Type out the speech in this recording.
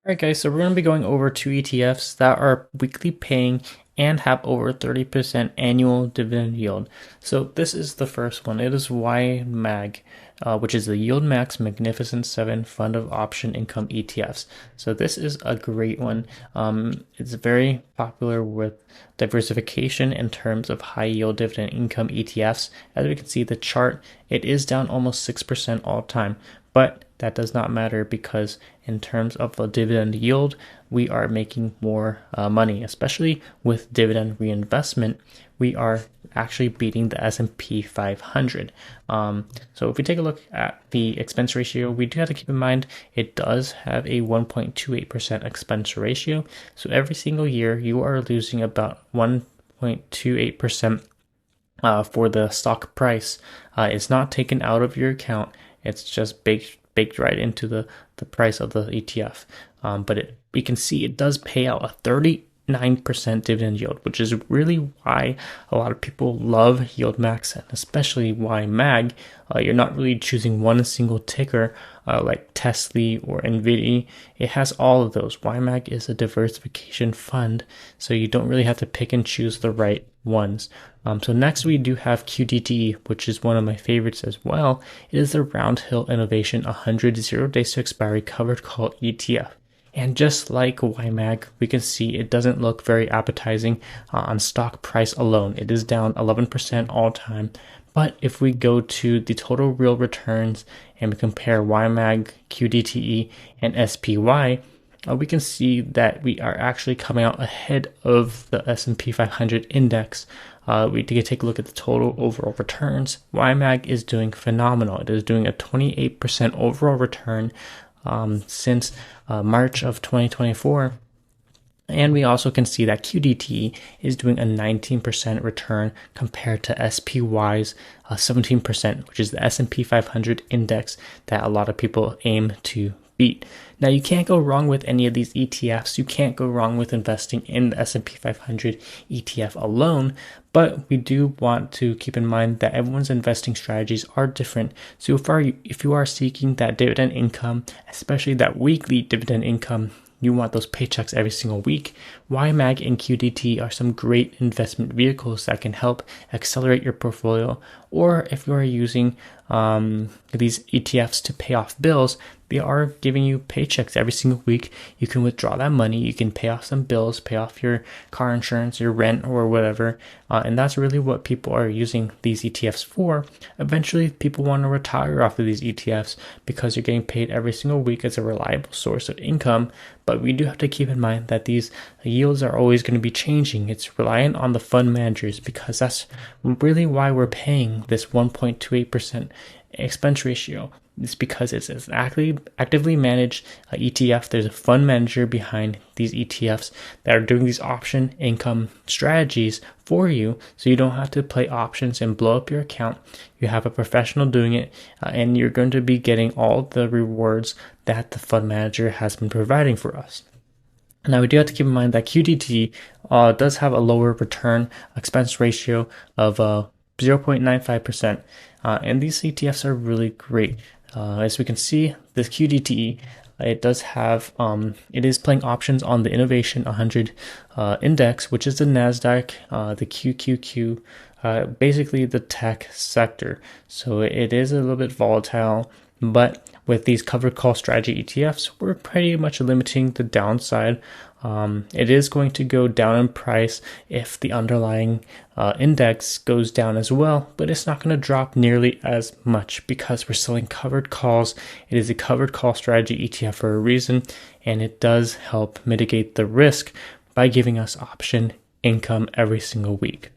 Alright guys, so we're going to be going over two ETFs that are weekly paying and have over 30% annual dividend yield. So this is the first one. It is YMAG, which is the YieldMax Magnificent 7 Fund of Option Income ETFs. So this is a great one. It's very popular with diversification in terms of high yield dividend income ETFs. As we can see the chart, it is down almost 6% all time, but that does not matter because in terms of the dividend yield, we are making more money, especially with dividend reinvestment. We are actually beating the S&P 500. So if we take a look at the expense ratio, we do have to keep in mind it does have a 1.28% expense ratio. So every single year you are losing about 1.28% for the stock price. It's not taken out of your account. It's just baked right into the price of the ETF. But we can see it does pay out a 39% dividend yield, which is really why a lot of people love YieldMax and especially YMAG. You're not really choosing one single ticker like Tesla or NVIDIA. It has all of those. YMAG is a diversification fund, so you don't really have to pick and choose the right ones. So next we do have QDTE, which is one of my favorites as well. It is the RoundHill Innovation 100 0 days to expiry covered call ETF. And just like YMAG, we can see it doesn't look very appetizing on stock price alone. It is down 11% all time. But if we go to the total real returns and we compare YMAG, QDTE, and SPY, we can see that we are actually coming out ahead of the S&P 500 Index. We can take a look at the total overall returns. YMAG is doing phenomenal. It is doing a 28% overall return since March of 2024. And we also can see that QDT is doing a 19% return compared to SPY's 17%, which is the S&P 500 Index that a lot of people aim to beat. Now, you can't go wrong with any of these ETFs. You can't go wrong with investing in the S&P 500 ETF alone, but we do want to keep in mind that everyone's investing strategies are different. So if you are seeking that dividend income, especially that weekly dividend income, you want those paychecks every single week, YMAG and QDT are some great investment vehicles that can help accelerate your portfolio. Or if you are using these ETFs to pay off bills, they are giving you paychecks every single week. You can withdraw that money, you can pay off some bills, pay off your car insurance, your rent, or whatever. And that's really what people are using these ETFs for. Eventually, people want to retire off of these ETFs because you're getting paid every single week as a reliable source of income. But we do have to keep in mind that these yields are always going to be changing. It's reliant on the fund managers because that's really why we're paying this 1.28% expense ratio. It's because it's an actively managed ETF. There's a fund manager behind these ETFs that are doing these option income strategies for you, so you don't have to play options and blow up your account. You have a professional doing it, and you're going to be getting all the rewards that the fund manager has been providing for us. Now, we do have to keep in mind that QDT does have a lower return expense ratio of 0.95%, and these ETFs are really great. As we can see, this QDTE, it does have, it is playing options on the Innovation 100 Index, which is the NASDAQ, the QQQ, basically the tech sector. So it is a little bit volatile, but with these covered call strategy ETFs, we're pretty much limiting the downside. It is going to go down in price if the underlying index goes down as well, but it's not going to drop nearly as much because we're selling covered calls. It is a covered call strategy ETF for a reason, and it does help mitigate the risk by giving us option income every single week.